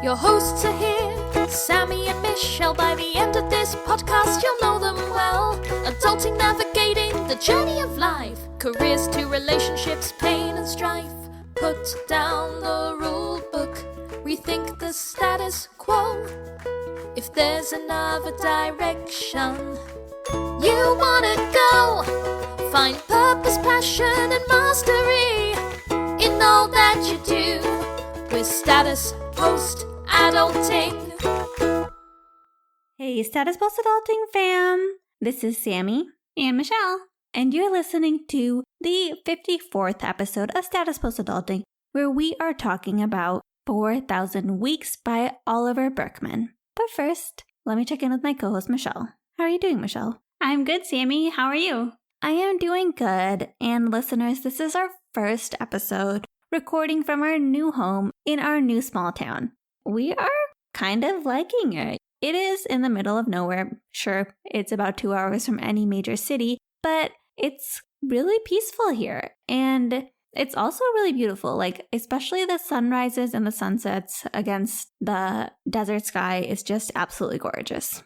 Your hosts are here, Sammie and Michelle. By the end of this podcast, you'll know them well. Adulting, navigating the journey of life. Careers to relationships, pain and strife. Put down the rule book, rethink the status quo. If there's another direction you wanna go, find purpose, passion and mastery in all that you do with Status Post Adulting. Hey, Status Post Adulting fam! This is Sammie and Michelle, and you're listening to the 54th episode of Status Post Adulting, where we are talking about 4,000 Weeks by Oliver Burkeman. But first, let me check in with my co-host Michelle. How are you doing, Michelle? I'm good, Sammie. How are you? I am doing good, and listeners, this is our first episode recording from our new home in our new small town. We are kind of liking it. It is in the middle of nowhere. Sure, it's about 2 hours from any major city, but it's really peaceful here. And it's also really beautiful, like especially the sunrises and the sunsets against the desert sky is just absolutely gorgeous.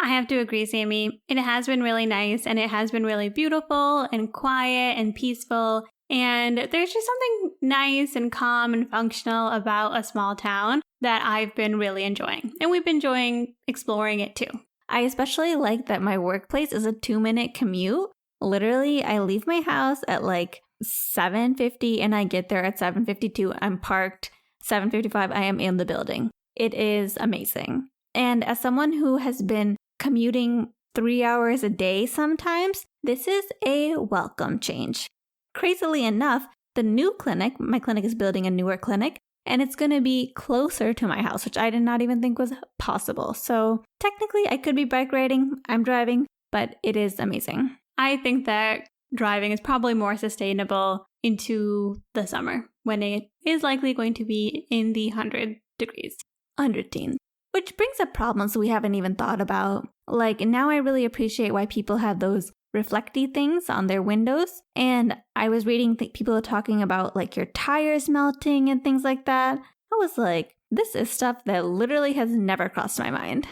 I have to agree, Sammie. It has been really nice, and it has been really beautiful and quiet and peaceful. And there's just something nice and calm and functional about a small town that I've been really enjoying. And we've been enjoying exploring it too. I especially like that my workplace is a 2-minute commute. Literally, I leave my house at like 7:50 and I get there at 7:52. I'm parked. 7:55, I am in the building. It is amazing. And as someone who has been commuting 3 hours a day sometimes, this is a welcome change. Crazily enough, the new clinic, my clinic is building a newer clinic, and it's going to be closer to my house, which I did not even think was possible. So technically, I could be bike riding. I'm driving, but it is amazing. I think that driving is probably more sustainable into the summer when it is likely going to be in the 100 degrees. 100 teens. Which brings up problems we haven't even thought about. Like, now I really appreciate why people have those reflecty things on their windows. And I was reading people are talking about like your tires melting and things like that. I was like, this is stuff that literally has never crossed my mind.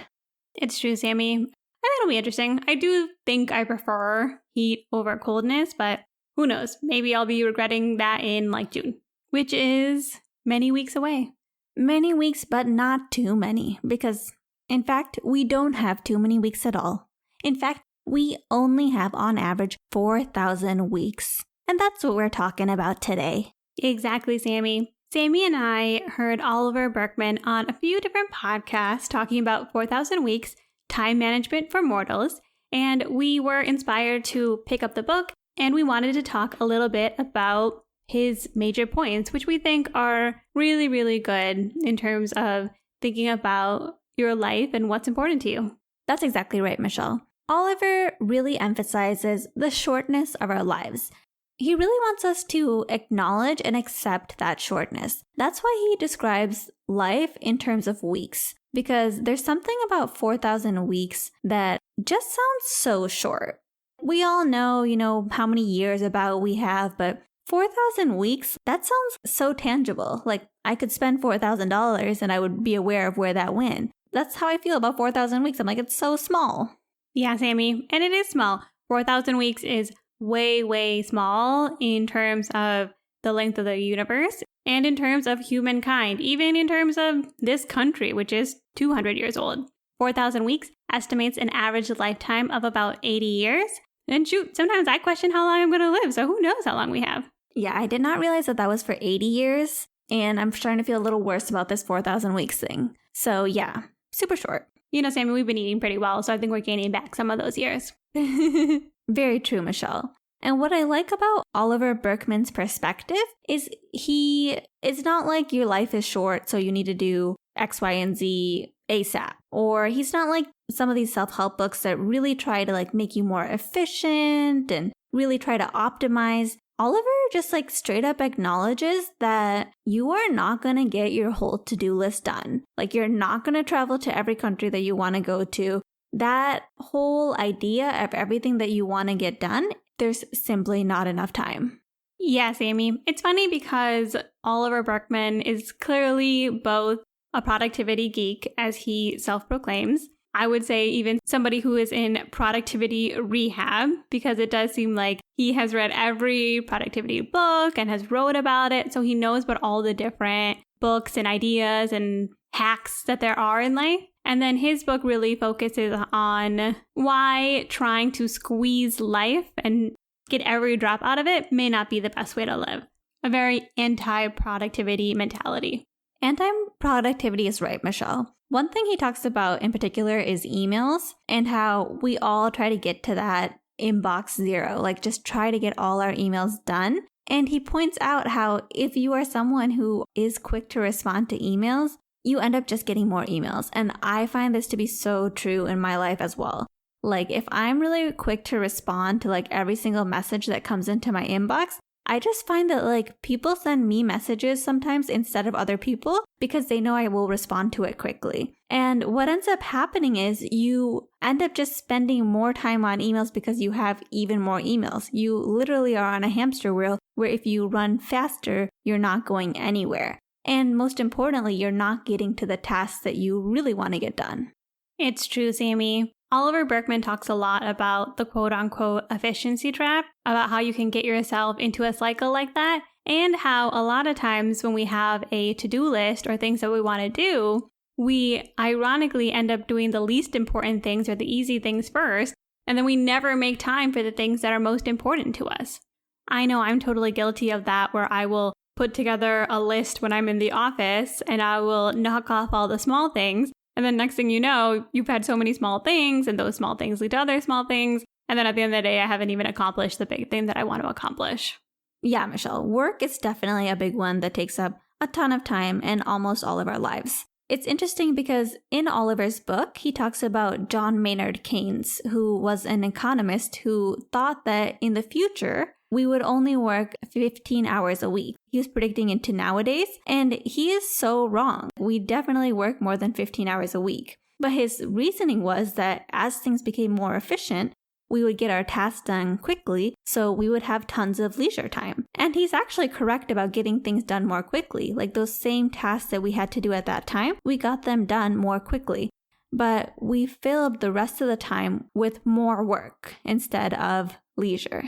It's true, Sammie. I think it'll be interesting. I do think I prefer heat over coldness, but who knows? Maybe I'll be regretting that in like June, which is many weeks away. Many weeks, but not too many, because in fact, we don't have too many weeks at all. In fact, we only have on average 4,000 weeks. And that's what we're talking about today. Exactly, Sammie. Sammie and I heard Oliver Burkeman on a few different podcasts talking about 4,000 weeks, time management for mortals, and we were inspired to pick up the book, and we wanted to talk a little bit about his major points, which we think are really, really good in terms of thinking about your life and what's important to you. That's exactly right, Michelle. Oliver really emphasizes the shortness of our lives. He really wants us to acknowledge and accept that shortness. That's why he describes life in terms of weeks, because there's something about 4,000 weeks that just sounds so short. We all know, how many years about we have, but 4,000 weeks, that sounds so tangible. Like I could spend $4,000 and I would be aware of where that went. That's how I feel about 4,000 weeks. I'm like, it's so small. Yeah, Sammie, and it is small. 4,000 weeks is way, way small in terms of the length of the universe and in terms of humankind, even in terms of this country, which is 200 years old. 4,000 weeks estimates an average lifetime of about 80 years. And shoot, sometimes I question how long I'm going to live, so who knows how long we have. Yeah, I did not realize that was for 80 years, and I'm starting to feel a little worse about this 4,000 weeks thing. So yeah, super short. Sammie, we've been eating pretty well, so I think we're gaining back some of those years. Very true, Michelle. And what I like about Oliver Burkeman's perspective is it's not like your life is short, so you need to do X, Y, and Z ASAP. Or he's not like some of these self-help books that really try to like make you more efficient and really try to optimize. Oliver just like straight up acknowledges that you are not going to get your whole to-do list done. Like you're not going to travel to every country that you want to go to. That whole idea of everything that you want to get done, there's simply not enough time. Yeah, Sammie. It's funny because Oliver Burkeman is clearly both a productivity geek, as he self-proclaims. I would say even somebody who is in productivity rehab, because it does seem like he has read every productivity book and has wrote about it. So he knows about all the different books and ideas and hacks that there are in life. And then his book really focuses on why trying to squeeze life and get every drop out of it may not be the best way to live. A very anti-productivity mentality. Anti-productivity is right, Michelle. One thing he talks about in particular is emails and how we all try to get to that inbox zero, like just try to get all our emails done. And he points out how if you are someone who is quick to respond to emails, you end up just getting more emails. And I find this to be so true in my life as well. Like if I'm really quick to respond to like every single message that comes into my inbox, I just find that like people send me messages sometimes instead of other people because they know I will respond to it quickly. And what ends up happening is you end up just spending more time on emails because you have even more emails. You literally are on a hamster wheel where if you run faster, you're not going anywhere. And most importantly, you're not getting to the tasks that you really want to get done. It's true, Sammie. Oliver Burkeman talks a lot about the quote-unquote efficiency trap, about how you can get yourself into a cycle like that, and how a lot of times when we have a to-do list or things that we want to do, we ironically end up doing the least important things or the easy things first, and then we never make time for the things that are most important to us. I know I'm totally guilty of that, where I will put together a list when I'm in the office, and I will knock off all the small things. And then next thing you know, you've had so many small things, and those small things lead to other small things. And then at the end of the day, I haven't even accomplished the big thing that I want to accomplish. Yeah, Michelle, work is definitely a big one that takes up a ton of time and almost all of our lives. It's interesting because in Oliver's book, he talks about John Maynard Keynes, who was an economist who thought that in the future, we would only work 15 hours a week. He was predicting into nowadays, and he is so wrong. We definitely work more than 15 hours a week. But his reasoning was that as things became more efficient, we would get our tasks done quickly, so we would have tons of leisure time. And he's actually correct about getting things done more quickly. Like those same tasks that we had to do at that time, we got them done more quickly. But we filled the rest of the time with more work instead of leisure.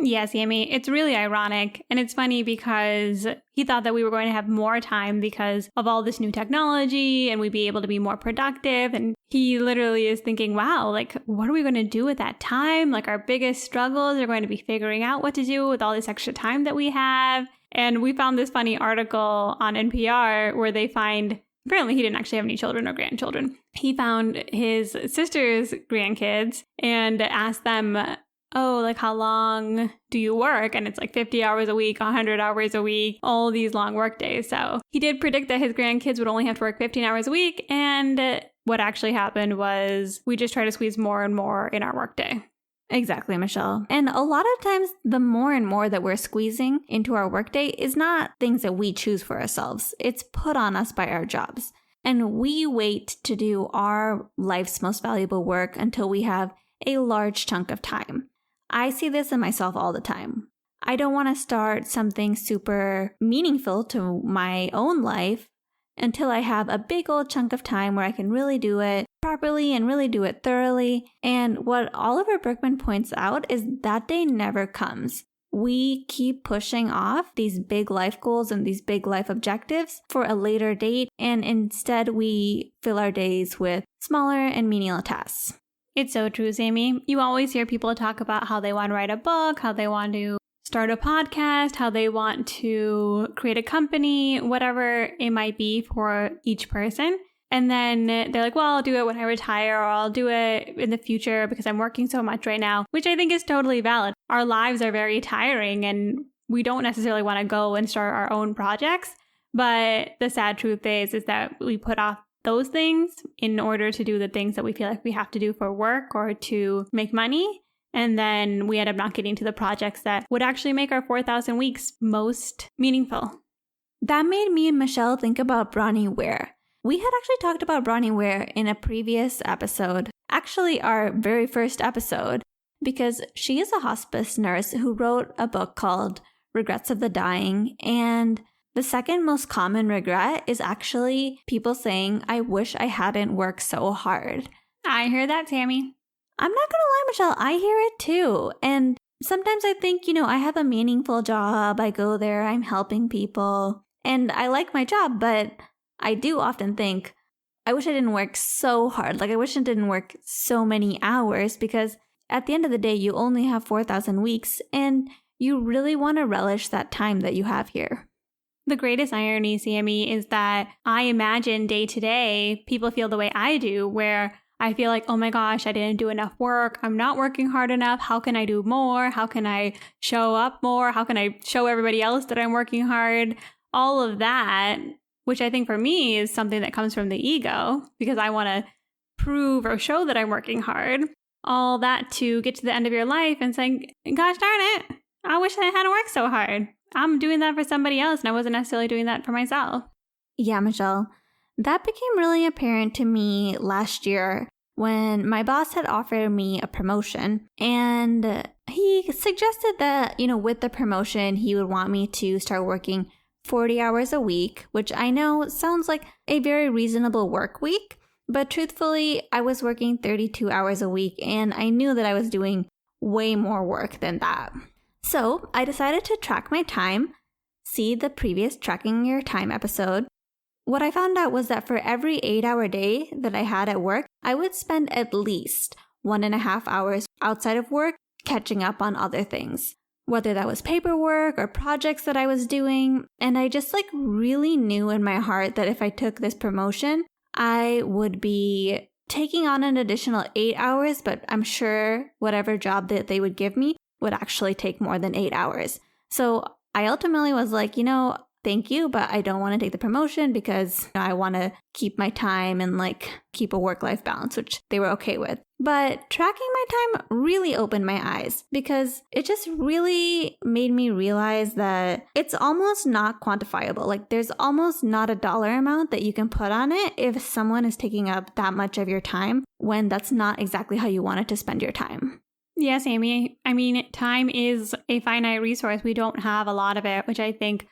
Yeah, Sammie, it's really ironic. And it's funny because he thought that we were going to have more time because of all this new technology and we'd be able to be more productive. And he literally is thinking, wow, like, what are we going to do with that time? Like, our biggest struggles are going to be figuring out what to do with all this extra time that we have. And we found this funny article on NPR where they find, apparently he didn't actually have any children or grandchildren. He found his sister's grandkids and asked them, oh, like how long do you work? And it's like 50 hours a week, 100 hours a week, all these long work days. So he did predict that his grandkids would only have to work 15 hours a week. And what actually happened was we just try to squeeze more and more in our workday. Exactly, Michelle. And a lot of times, the more and more that we're squeezing into our workday is not things that we choose for ourselves. It's put on us by our jobs. And we wait to do our life's most valuable work until we have a large chunk of time. I see this in myself all the time. I don't want to start something super meaningful to my own life until I have a big old chunk of time where I can really do it properly and really do it thoroughly. And what Oliver Burkeman points out is that day never comes. We keep pushing off these big life goals and these big life objectives for a later date, and instead we fill our days with smaller and menial tasks. It's so true, Sammie. You always hear people talk about how they want to write a book, how they want to start a podcast, how they want to create a company, whatever it might be for each person. And then they're like, well, I'll do it when I retire, or I'll do it in the future because I'm working so much right now, which I think is totally valid. Our lives are very tiring and we don't necessarily want to go and start our own projects. But the sad truth is that we put off those things in order to do the things that we feel like we have to do for work or to make money. And then we end up not getting to the projects that would actually make our 4,000 weeks most meaningful. That made me and Michelle think about Bronnie Ware. We had actually talked about Bronnie Ware in a previous episode, actually our very first episode, because she is a hospice nurse who wrote a book called Regrets of the Dying. And The second most common regret is actually people saying, I wish I hadn't worked so hard. I hear that, Sammie. I'm not gonna lie, Michelle, I hear it too. And sometimes I think, I have a meaningful job. I go there, I'm helping people, and I like my job, but I do often think, I wish I didn't work so hard. Like, I wish I didn't work so many hours, because at the end of the day, you only have 4,000 weeks, and you really want to relish that time that you have here. The greatest irony, Sammie, is that I imagine day to day, people feel the way I do, where I feel like, oh my gosh, I didn't do enough work. I'm not working hard enough. How can I do more? How can I show up more? How can I show everybody else that I'm working hard? All of that, which I think for me is something that comes from the ego, because I want to prove or show that I'm working hard. All that to get to the end of your life and saying, gosh darn it, I wish I hadn't worked so hard. I'm doing that for somebody else, and I wasn't necessarily doing that for myself. Yeah, Michelle, that became really apparent to me last year when my boss had offered me a promotion, and he suggested that, with the promotion, he would want me to start working 40 hours a week, which I know sounds like a very reasonable work week, but truthfully, I was working 32 hours a week, and I knew that I was doing way more work than that. So I decided to track my time, see the previous Tracking Your Time episode. What I found out was that for every 8-hour day that I had at work, I would spend at least 1.5 hours outside of work catching up on other things, whether that was paperwork or projects that I was doing. And I just really knew in my heart that if I took this promotion, I would be taking on an additional 8 hours, but I'm sure whatever job that they would give me would actually take more than 8 hours. So I ultimately was like, thank you, but I don't want to take the promotion because I want to keep my time and keep a work-life balance, which they were okay with. But tracking my time really opened my eyes because it just really made me realize that it's almost not quantifiable. There's almost not a dollar amount that you can put on it if someone is taking up that much of your time when that's not exactly how you wanted to spend your time. Yes, Amy. I mean, time is a finite resource. We don't have a lot of it, which I think,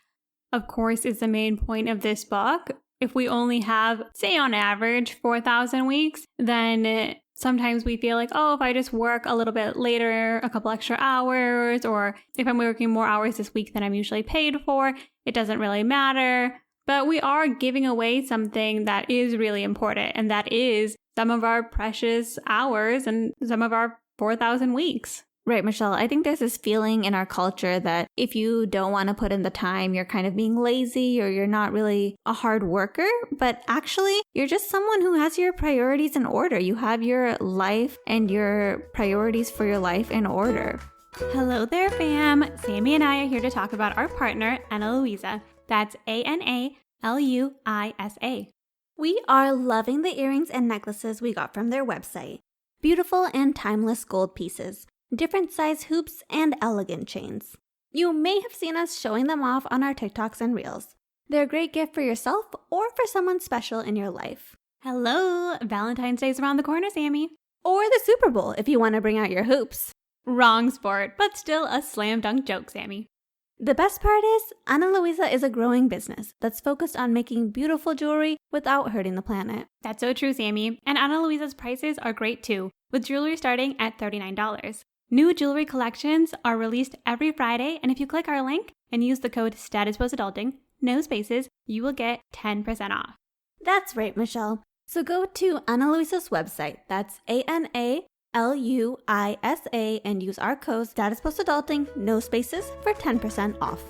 of course, is the main point of this book. If we only have, say on average, 4,000 weeks, then sometimes we feel like, oh, if I just work a little bit later, a couple extra hours, or if I'm working more hours this week than I'm usually paid for, it doesn't really matter. But we are giving away something that is really important, and that is some of our precious hours and some of our 4,000 weeks. Right, Michelle. I think there's this feeling in our culture that if you don't want to put in the time, you're kind of being lazy or you're not really a hard worker. But actually, you're just someone who has your priorities in order. You have your life and your priorities for your life in order. Hello there, fam. Sammie and I are here to talk about our partner, Ana Luisa. That's ANALUISA. We are loving the earrings and necklaces we got from their website. Beautiful and timeless gold pieces, different size hoops, and elegant chains. You may have seen us showing them off on our TikToks and Reels. They're a great gift for yourself or for someone special in your life. Hello, Valentine's Day's around the corner, Sammie. Or the Super Bowl if you want to bring out your hoops. Wrong sport, but still a slam dunk joke, Sammie. The best part is, Ana Luisa is a growing business that's focused on making beautiful jewelry without hurting the planet. That's so true, Sammie. And Ana Luisa's prices are great too, with jewelry starting at $39. New jewelry collections are released every Friday, and if you click our link and use the code STATUSPOSADULTING, no spaces, you will get 10% off. That's right, Michelle. So go to Ana Luisa's website, that's ANALUISA, and use our code STATUSPOSADULTING, no spaces, for 10% off.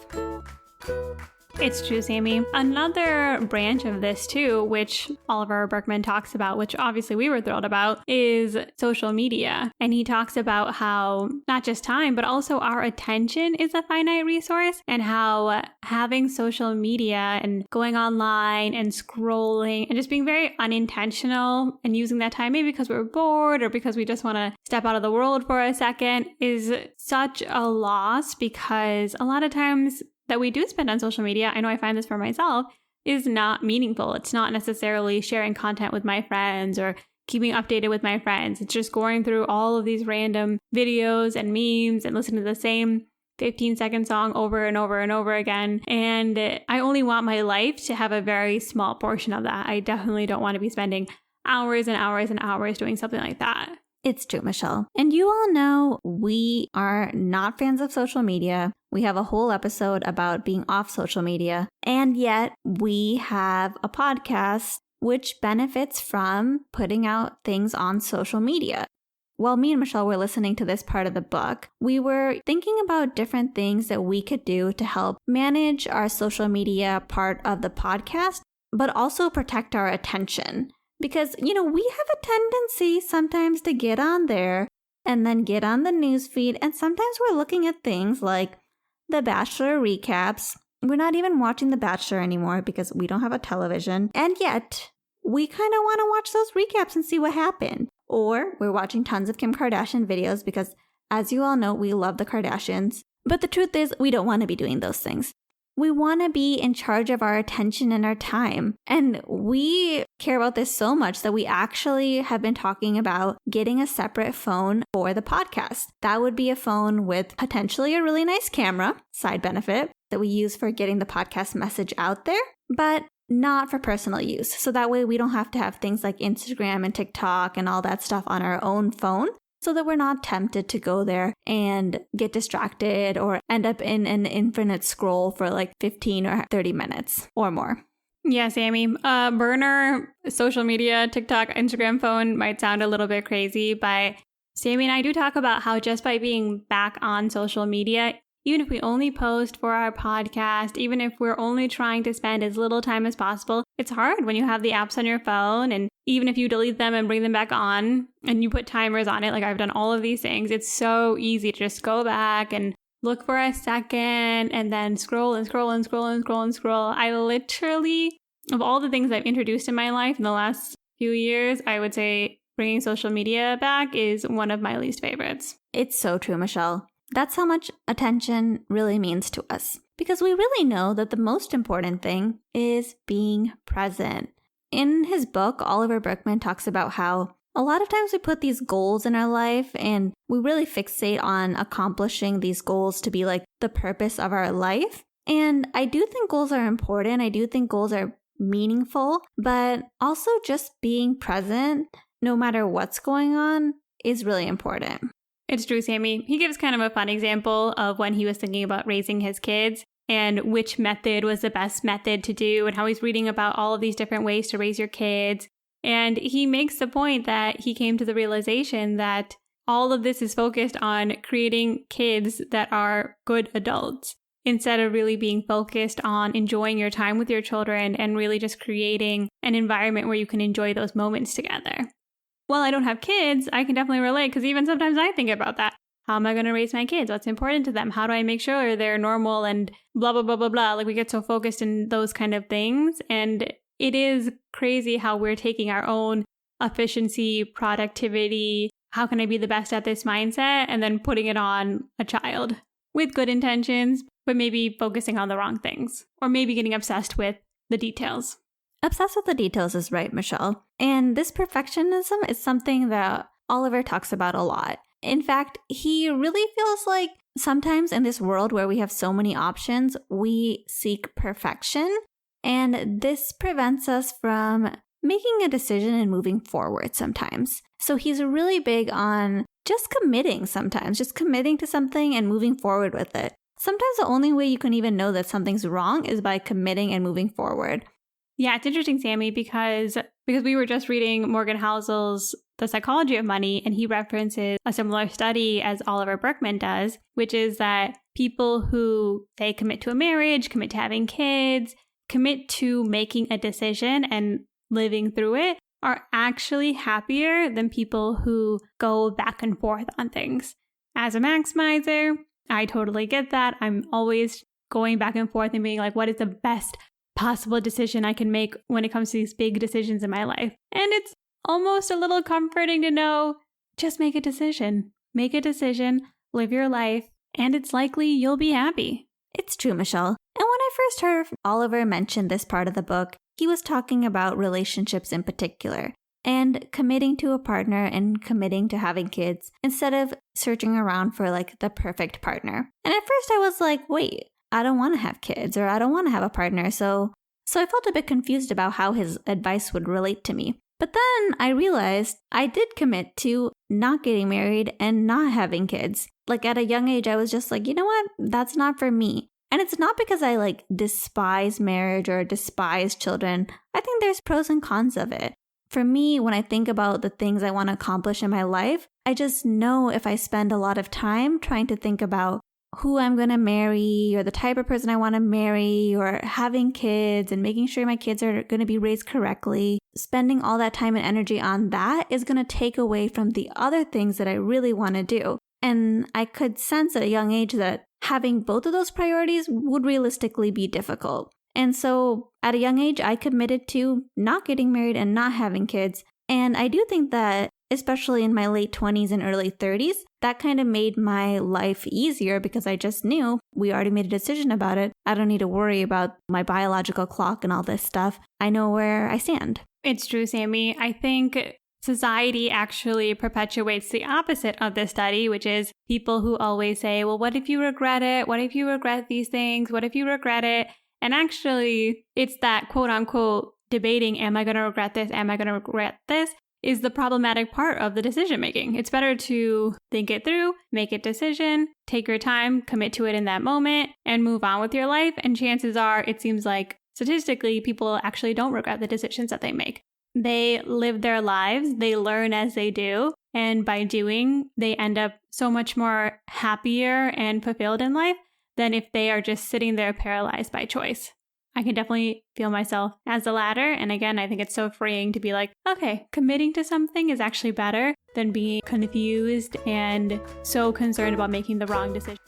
It's true, Sammie. Another branch of this too, which Oliver Burkeman talks about, which obviously we were thrilled about, is social media. And he talks about how not just time, but also our attention is a finite resource, and how having social media and going online and scrolling and just being very unintentional and using that time maybe because we're bored or because we just want to step out of the world for a second is such a loss, because a lot of times that we do spend on social media, I know I find this for myself, is not meaningful. It's not necessarily sharing content with my friends or keeping updated with my friends. It's just going through all of these random videos and memes and listening to the same 15-second song over and over and over again. And I only want my life to have a very small portion of that. I definitely don't want to be spending hours and hours and hours doing something like that. It's true, Michelle. And you all know we are not fans of social media. We have a whole episode about being off social media. And yet we have a podcast which benefits from putting out things on social media. While me and Michelle were listening to this part of the book, we were thinking about different things that we could do to help manage our social media part of the podcast, but also protect our attention. Because, we have a tendency sometimes to get on there and then get on the newsfeed, and sometimes we're looking at things like The Bachelor recaps. We're not even watching The Bachelor anymore because we don't have a television, and yet we kind of want to watch those recaps and see what happened. Or we're watching tons of Kim Kardashian videos because, as you all know, we love the Kardashians. But the truth is, we don't want to be doing those things. We want to be in charge of our attention and our time. And we care about this so much that we actually have been talking about getting a separate phone for the podcast. That would be a phone with potentially a really nice camera, side benefit, that we use for getting the podcast message out there, but not for personal use. So that way we don't have to have things like Instagram and TikTok and all that stuff on our own phone, so that we're not tempted to go there and get distracted or end up in an infinite scroll for like 15 or 30 minutes or more. Yeah, Sammie. Burner social media, TikTok, Instagram phone might sound a little bit crazy, but Sammie and I do talk about how just by being back on social media, even if we only post for our podcast, even if we're only trying to spend as little time as possible, it's hard when you have the apps on your phone. And even if you delete them and bring them back on and you put timers on it, like I've done all of these things, it's so easy to just go back and look for a second and then scroll and scroll and scroll and scroll and scroll. I literally, of all the things I've introduced in my life in the last few years, I would say bringing social media back is one of my least favorites. It's so true, Michelle. That's how much attention really means to us, because we really know that the most important thing is being present. In his book, Oliver Burkeman talks about how a lot of times we put these goals in our life and we really fixate on accomplishing these goals to be like the purpose of our life. And I do think goals are important. I do think goals are meaningful, but also just being present, no matter what's going on, is really important. It's true, Sammie. He gives kind of a fun example of when he was thinking about raising his kids and which method was the best method to do and how he's reading about all of these different ways to raise your kids. And he makes the point that he came to the realization that all of this is focused on creating kids that are good adults instead of really being focused on enjoying your time with your children and really just creating an environment where you can enjoy those moments together. While I don't have kids, I can definitely relate because even sometimes I think about that. How am I going to raise my kids? What's important to them? How do I make sure they're normal and blah, blah, blah, blah, blah. Like we get so focused in those kind of things. And it is crazy how we're taking our own efficiency, productivity, how can I be the best at this mindset, and then putting it on a child with good intentions, but maybe focusing on the wrong things or maybe getting obsessed with the details. Obsessed with the details is right, Michelle. And this perfectionism is something that Oliver talks about a lot. In fact, he really feels like sometimes in this world where we have so many options, we seek perfection. And this prevents us from making a decision and moving forward sometimes. So he's really big on just committing sometimes, just committing to something and moving forward with it. Sometimes the only way you can even know that something's wrong is by committing and moving forward. Yeah, it's interesting, Sammie, because we were just reading Morgan Housel's The Psychology of Money, and he references a similar study as Oliver Burkeman does, which is that people who, they commit to a marriage, commit to having kids, commit to making a decision and living through it, are actually happier than people who go back and forth on things. As a maximizer, I totally get that. I'm always going back and forth and being like, what is the best possible decision I can make when it comes to these big decisions in my life? And it's almost a little comforting to know, just make a decision. Make a decision, live your life, and it's likely you'll be happy. It's true, Michelle. And when I first heard Oliver mention this part of the book, he was talking about relationships in particular. and committing to a partner and committing to having kids instead of searching around for like the perfect partner. And at first I was like, wait, I don't want to have kids or I don't want to have a partner. So I felt a bit confused about how his advice would relate to me. But then I realized I did commit to not getting married and not having kids. Like at a young age, I was just like, you know what? That's not for me. And it's not because I like despise marriage or despise children. I think there's pros and cons of it. For me, when I think about the things I want to accomplish in my life, I just know if I spend a lot of time trying to think about who I'm going to marry or the type of person I want to marry or having kids and making sure my kids are going to be raised correctly, spending all that time and energy on that is going to take away from the other things that I really want to do. And I could sense at a young age that having both of those priorities would realistically be difficult. And so at a young age, I committed to not getting married and not having kids. And I do think that, especially in my late 20s and early 30s, that kind of made my life easier because I just knew we already made a decision about it. I don't need to worry about my biological clock and all this stuff. I know where I stand. It's true, Sammie. I think society actually perpetuates the opposite of this study, which is people who always say, well, what if you regret it? What if you regret these things? What if you regret it? And actually, it's that quote unquote debating, am I going to regret this? Am I going to regret this? Is the problematic part of the decision making. It's better to think it through, make a decision, take your time, commit to it in that moment, and move on with your life. And chances are, it seems like statistically, people actually don't regret the decisions that they make. They live their lives, they learn as they do, and by doing, they end up so much more happier and fulfilled in life than if they are just sitting there paralyzed by choice. I can definitely feel myself as the latter. And again, I think it's so freeing to be like, okay, committing to something is actually better than being confused and so concerned about making the wrong decision.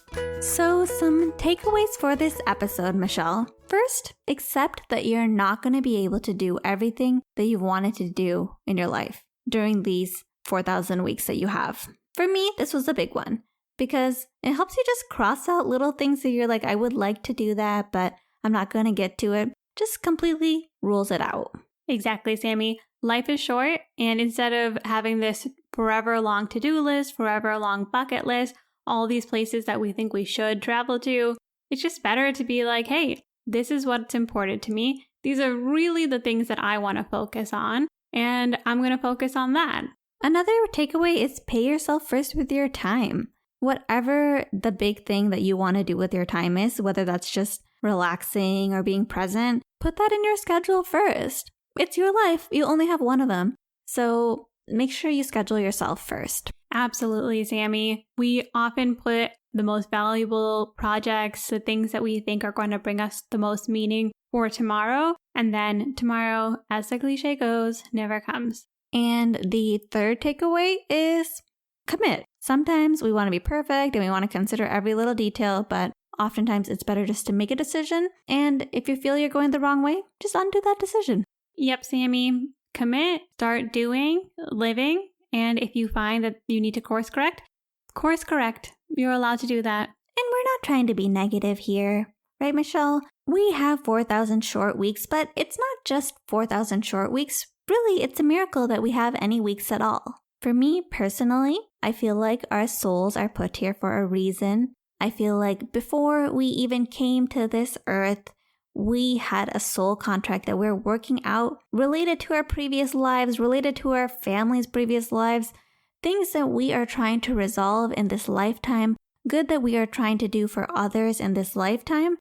So some takeaways for this episode, Michelle. First, accept that you're not going to be able to do everything that you've wanted to do in your life during these 4,000 weeks that you have. For me, this was a big one because it helps you just cross out little things that you're like, I would like to do that, but I'm not going to get to it. Just completely rules it out. Exactly, Sammie. Life is short, and instead of having this forever long to-do list, forever long bucket list, all these places that we think we should travel to, it's just better to be like, hey, this is what's important to me. These are really the things that I want to focus on, and I'm going to focus on that. Another takeaway is pay yourself first with your time. Whatever the big thing that you want to do with your time is, whether that's just relaxing or being present, put that in your schedule first. It's your life. You only have one of them. So make sure you schedule yourself first. Absolutely, Sammie. We often put the most valuable projects, the things that we think are going to bring us the most meaning for tomorrow. And then tomorrow, as the cliche goes, never comes. And the third takeaway is commit. Sometimes we want to be perfect and we want to consider every little detail, but oftentimes it's better just to make a decision. And if you feel you're going the wrong way, just undo that decision. Yep, Sammie. Commit, start doing, living. And if you find that you need to course correct. You're allowed to do that. And we're not trying to be negative here, right, Michelle? We have 4,000 short weeks, but it's not just 4,000 short weeks. Really, it's a miracle that we have any weeks at all. For me personally, I feel like our souls are put here for a reason. I feel like before we even came to this earth, we had a soul contract that we're working out related to our previous lives, related to our family's previous lives, things that we are trying to resolve in this lifetime, good that we are trying to do for others in this lifetime,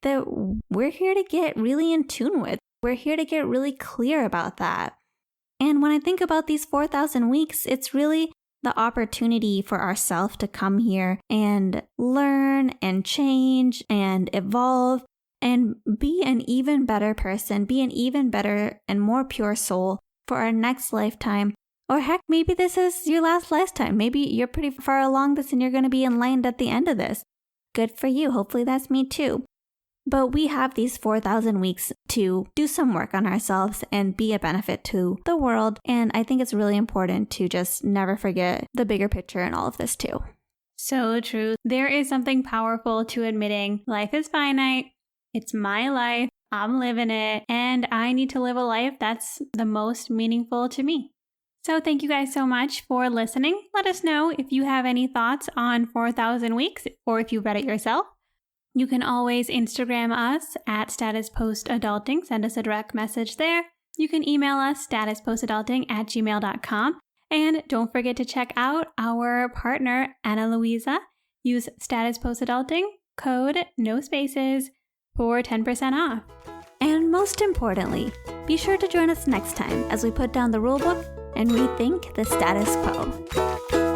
that we're here to get really in tune with. We're here to get really clear about that. And when I think about these 4,000 weeks, it's really the opportunity for ourselves to come here and learn and change and evolve and be an even better person, be an even better and more pure soul for our next lifetime. Or heck, maybe this is your last lifetime. Maybe you're pretty far along this and you're going to be enlightened at the end of this. Good for you. Hopefully that's me too. But we have these 4,000 weeks to do some work on ourselves and be a benefit to the world. And I think it's really important to just never forget the bigger picture in all of this too. So true. There is something powerful to admitting life is finite. It's my life. I'm living it. And I need to live a life that's the most meaningful to me. So thank you guys so much for listening. Let us know if you have any thoughts on 4,000 Weeks or if you read it yourself. You can always Instagram us at statuspostadulting. Send us a direct message there. You can email us statuspostadulting@gmail.com. And don't forget to check out our partner, Ana Luisa. Use Status Post Adulting, code no spaces, for 10% off. And most importantly, be sure to join us next time as we put down the rulebook and rethink the status quo.